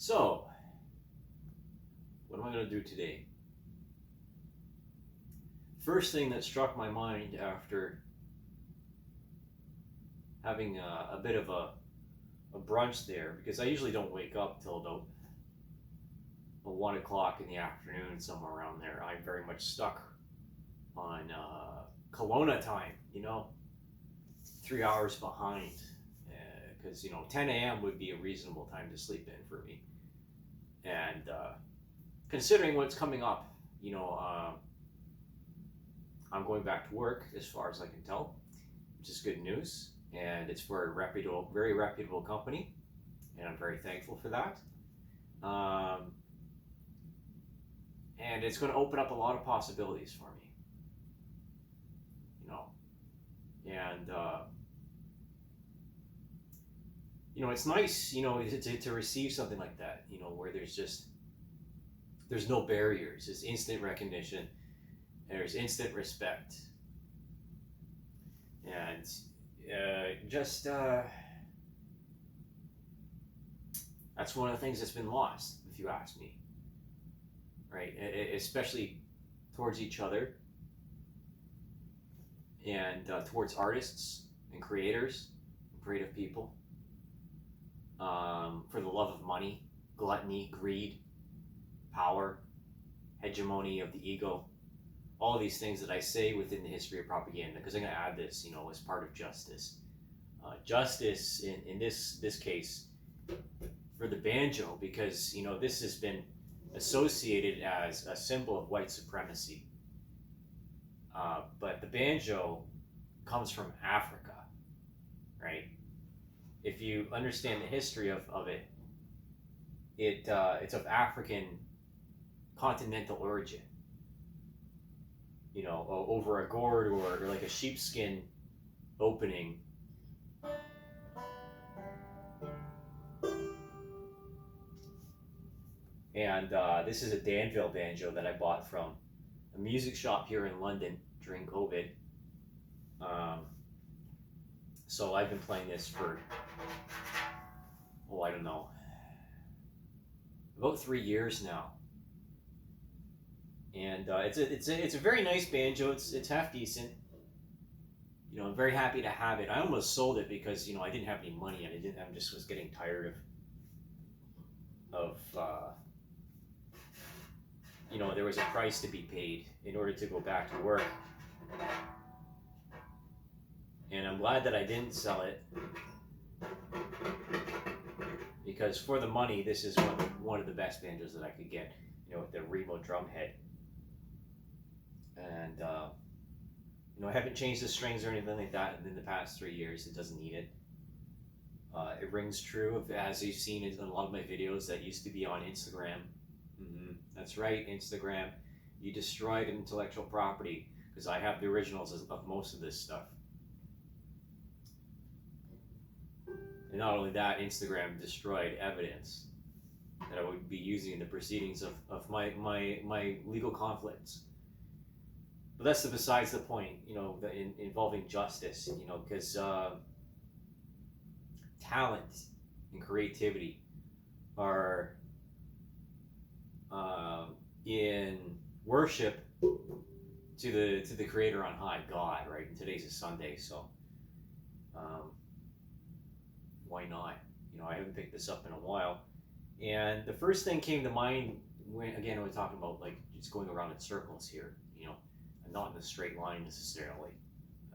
So, what am I going to do today? First thing that struck my mind after having a bit of a brunch there, because I usually don't wake up till about 1 o'clock in the afternoon, somewhere around there. I'm very much stuck on Kelowna time, 3 hours behind. Because, 10 a.m. would be a reasonable time to sleep in for me. And considering what's coming up, I'm going back to work as far as I can tell, which is good news. And it's for a very reputable company, and I'm very thankful for that. And it's going to open up a lot of possibilities for me, and it's nice, to receive something like that, where there's no barriers. There's instant recognition. There's instant respect. And that's one of the things that's been lost, if you ask me, right? Especially towards each other, and towards artists and creators and creative people, for the love of money, gluttony, greed, power, hegemony of the ego, all of these things that I say within the history of propaganda, because I'm going to add this, as part of justice. Justice in this case for the banjo, because this has been associated as a symbol of white supremacy. But the banjo comes from Africa, right? If you understand the history of it, it's of African continental origin. Over a gourd or like a sheepskin opening. And this is a Danville banjo that I bought from a music shop here in London during COVID. So I've been playing this for, I don't know, about 3 years now. And it's a very nice banjo. It's half decent. I'm very happy to have it. I almost sold it because I didn't have any money, and I just was getting tired of there was a price to be paid in order to go back to work. And I'm glad that I didn't sell it, because for the money, this is one of the best banjos that I could get. With the Remo drum head. And I haven't changed the strings or anything like that in the past 3 years. It doesn't need it. It rings true, as you've seen in a lot of my videos that used to be on Instagram. That's right, Instagram. You destroyed intellectual property, because I have the originals of most of this stuff. And not only that, Instagram destroyed evidence that I would be using in the proceedings of my legal conflicts. But that's besides the point, involving justice, because talent and creativity are in worship to the Creator on high, God, right? And today's a Sunday, so why not? I haven't picked this up in a while. And the first thing came to mind when, again, I was talking about like just going around in circles here, and not in a straight line necessarily.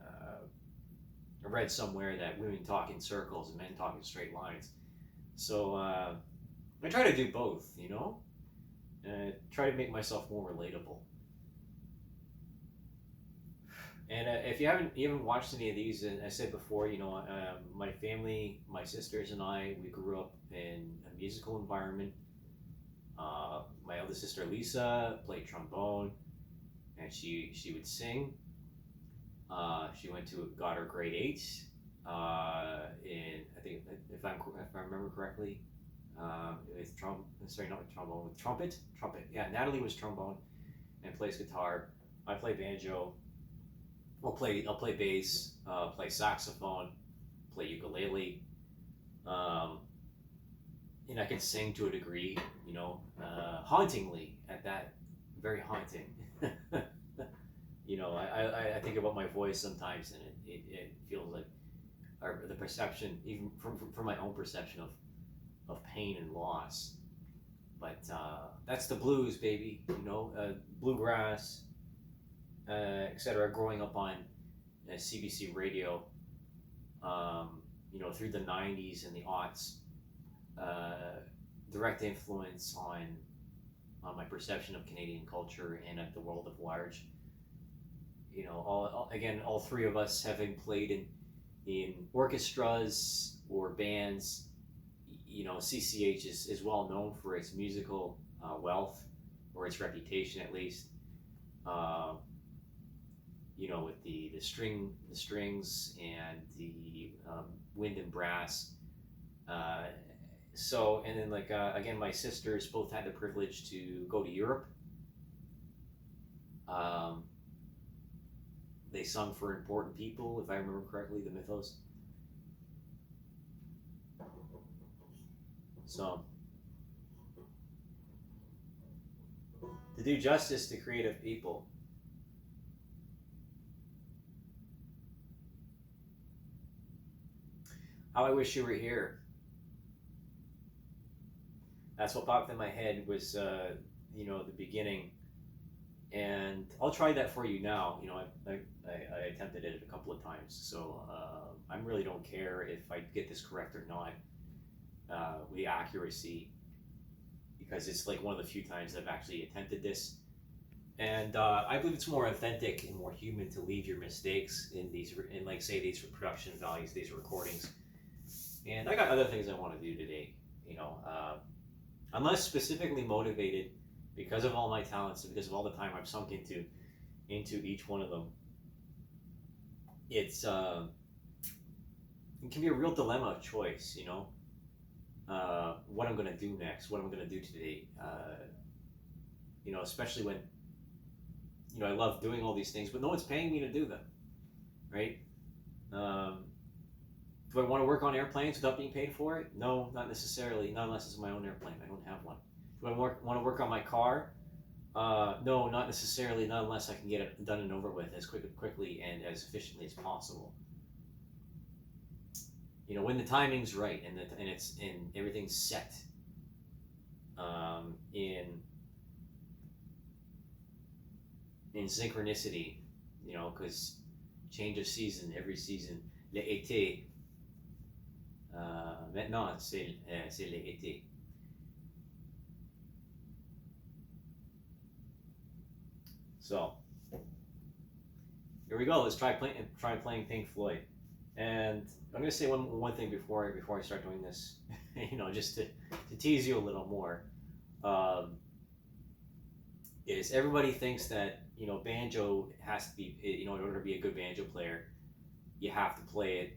I read somewhere that women talk in circles and men talk in straight lines. So I try to do both, and try to make myself more relatable. And if you haven't watched any of these, and I said before, my family, my sisters and I, we grew up in a musical environment. My eldest sister Lisa played trombone, and she would sing. She got her grade 8 in, I think, if I remember correctly, with trumpet. Yeah, Natalie was trombone and plays guitar. I play banjo. I'll play bass, play saxophone, play ukulele. and I can sing to a degree, hauntingly at that, very haunting. I think about my voice sometimes, and it feels like, or the perception, even from my own perception of pain and loss. But that's the blues, baby. Bluegrass, etc. Growing up on CBC radio, through the '90s and the aughts, direct influence on my perception of Canadian culture and of the world at large. All three of us having played in orchestras or bands. CCH is well known for its musical wealth, or its reputation at least. Uh, with the strings and the wind and brass. Uh, and then again, my sisters both had the privilege to go to Europe. Um, they sung for important people, if I remember correctly, the mythos. So, to do justice to creative people, how I wish you were here. That's what popped in my head was, the beginning. And I'll try that for you now. I attempted it a couple of times, so I really don't care if I get this correct or not, with the accuracy, because it's like one of the few times I've actually attempted this. And I believe it's more authentic and more human to leave your mistakes in these production values, these recordings. And I got other things I want to do today. Unless specifically motivated because of all my talents and because of all the time I've sunk into each one of them. It can be a real dilemma of choice. What I'm going to do next, what I'm going to do today. Especially when I love doing all these things, but no one's paying me to do them, right? Do I want to work on airplanes without being paid for it? No, not necessarily. Not unless it's my own airplane. I don't have one. Do I want to work on my car? No, not necessarily. Not unless I can get it done and over with as quickly and as efficiently as possible. When the timing's right and everything's set in synchronicity, because change of season every season. L'été. Maintenant, c'est l'été. So, here we go. Let's try playing Pink Floyd. And I'm going to say one thing before I start doing this, just to tease you a little more, is everybody thinks that banjo has to be, in order to be a good banjo player, you have to play it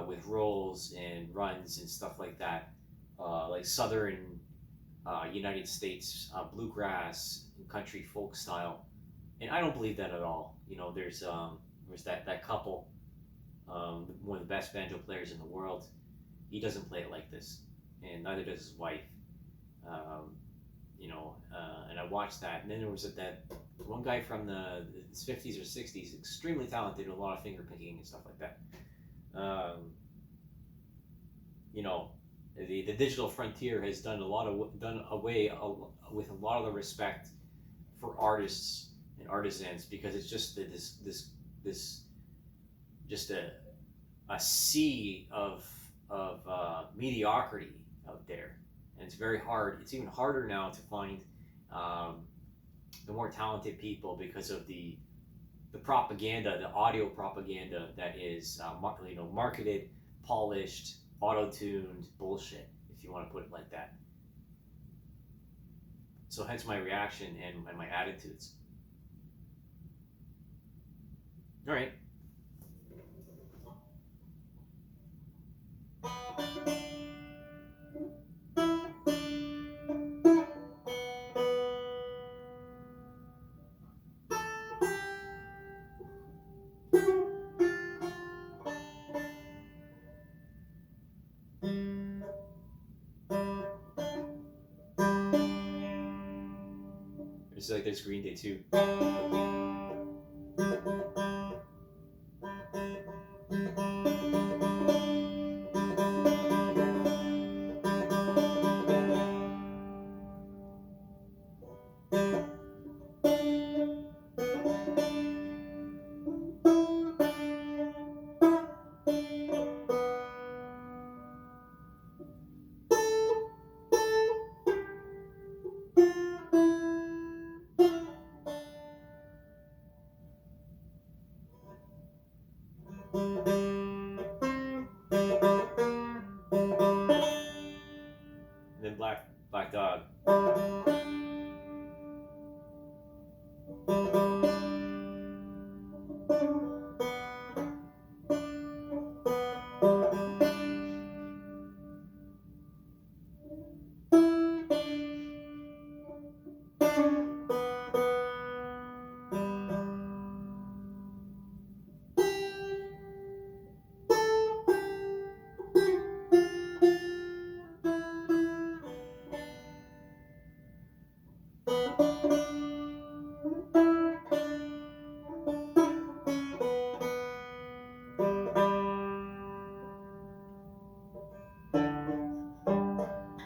with rolls and runs and stuff like that, like southern United States bluegrass and country folk style. And I don't believe that at all. There's that couple, one of the best banjo players in the world. He doesn't play it like this, and neither does his wife. And I watched that, and then there was that one guy from the 50s or 60s, extremely talented, with a lot of finger picking and stuff like that. The digital frontier has done away with a lot of the respect for artists and artisans, because it's just this just a sea of mediocrity out there, and it's very hard. It's even harder now to find the more talented people because of the propaganda, the audio propaganda that is marketed, polished, auto-tuned bullshit, if you want to put it like that. So hence my reaction and my attitudes. All right. It's like there's Green Day too. And then Black Dog.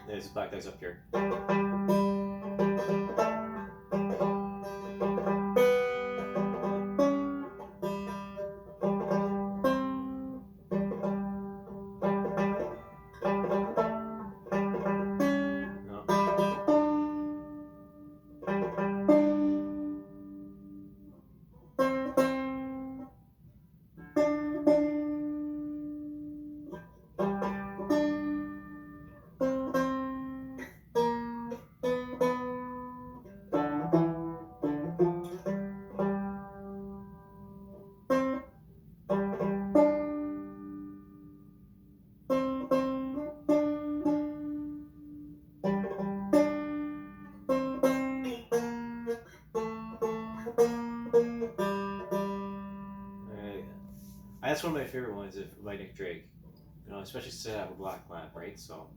There's Black Dog's up here. That's one of my favorite ones by Nick Drake. You know, especially since I have a black lamp, right? So.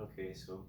Okay, so.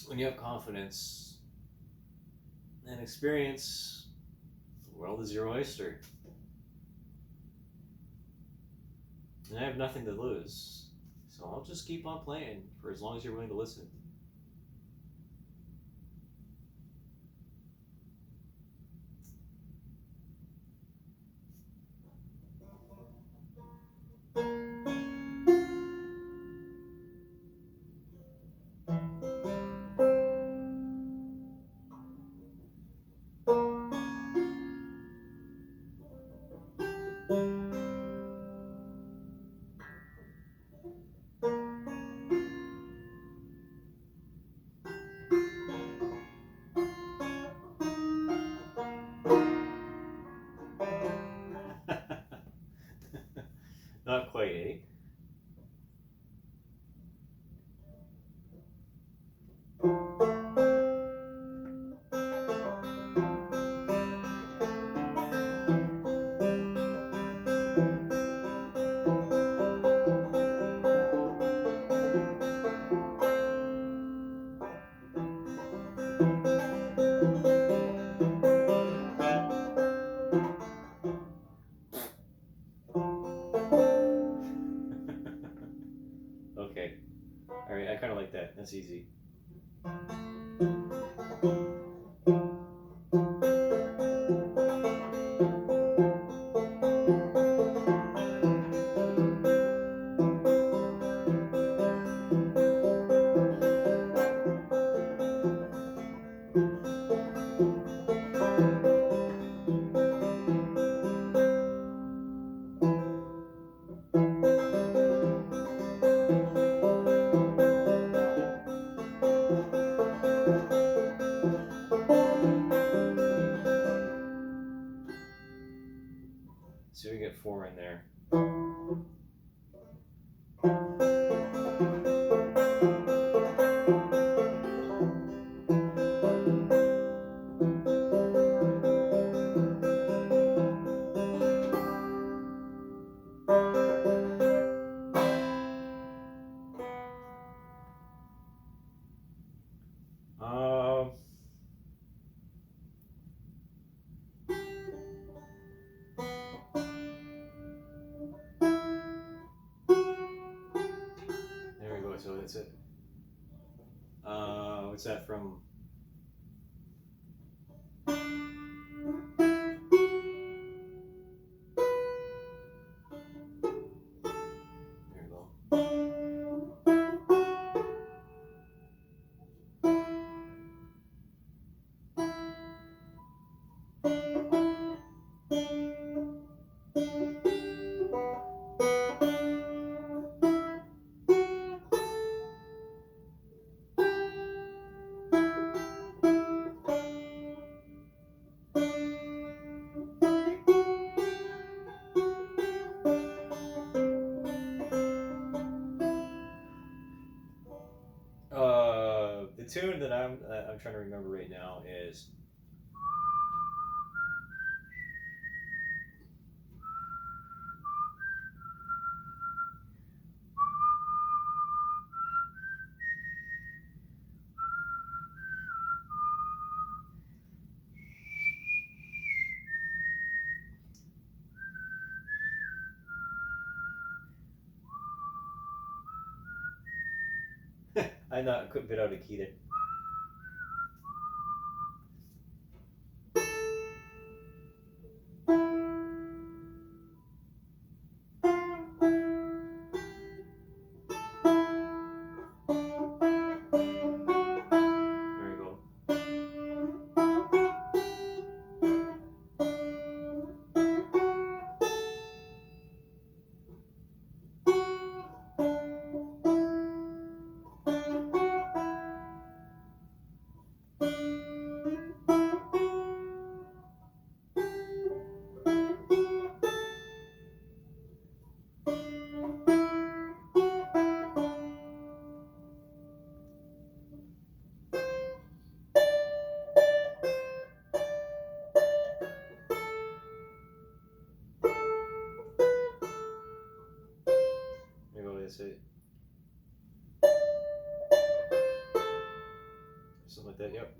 When you have confidence and experience, the world is your oyster. And I have nothing to lose. So I'll just keep on playing for as long as you're willing to listen. Not quite, eh? Okay. All right. I kind of like that. That's easy. So we get four in there. Um, there we go. So that's it. What's that from? There we go. The tune that I'm trying to remember right now is I not a bit out of key there. There we go. There we go. That's it. Something like that. Yep.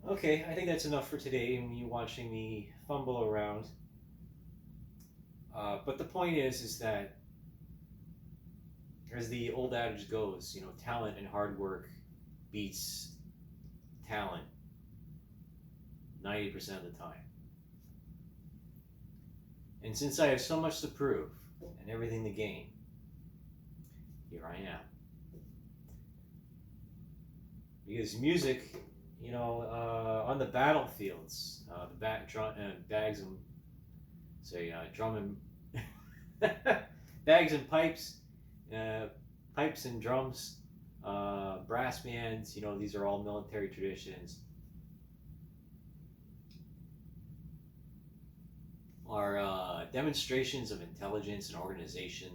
Okay, I think that's enough for today. And you watching me fumble around. But the point is that as the old adage goes, talent and hard work beats talent 90% of the time. And since I have so much to prove and everything to gain, here I am. Because music, on the battlefields, bags and drum and bags and pipes, pipes and drums, brass bands. These are all military traditions. Are demonstrations of intelligence and organization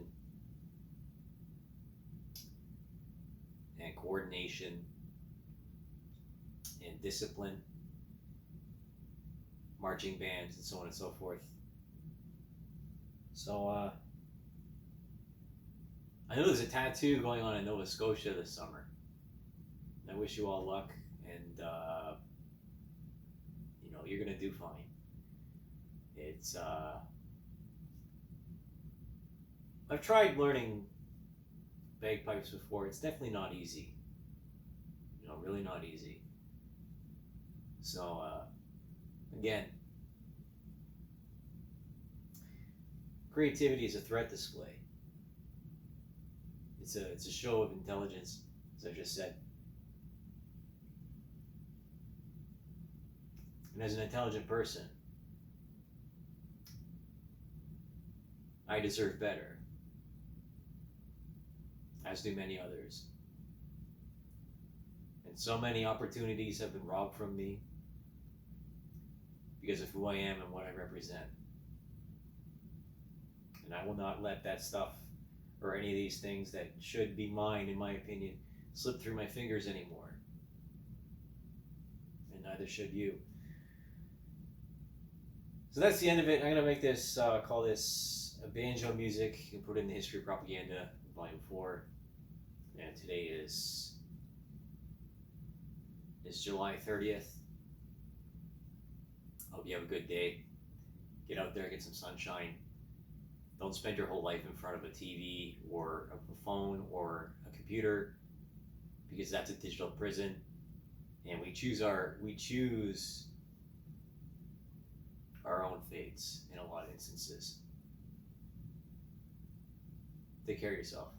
and coordination and discipline, marching bands, and so on and so forth. So I know there's a tattoo going on in Nova Scotia this summer. I wish you all luck, and you're gonna do fine. It's I've tried learning bagpipes before. It's definitely not easy. Really not easy. So again, creativity is a threat display. It's a show of intelligence, as I just said. And as an intelligent person, I deserve better, as do many others. And so many opportunities have been robbed from me because of who I am and what I represent. And I will not let that stuff or any of these things that should be mine, in my opinion, slip through my fingers anymore. And neither should you. So that's the end of it. I'm going to make this, call this Banjo Music, and put it in the History of Propaganda, Volume 4. And today is July 30th. Hope you have a good day. Get out there, get some sunshine. Don't spend your whole life in front of a TV or a phone or a computer, because that's a digital prison. And we choose our own fates in a lot of instances. Take care of yourself.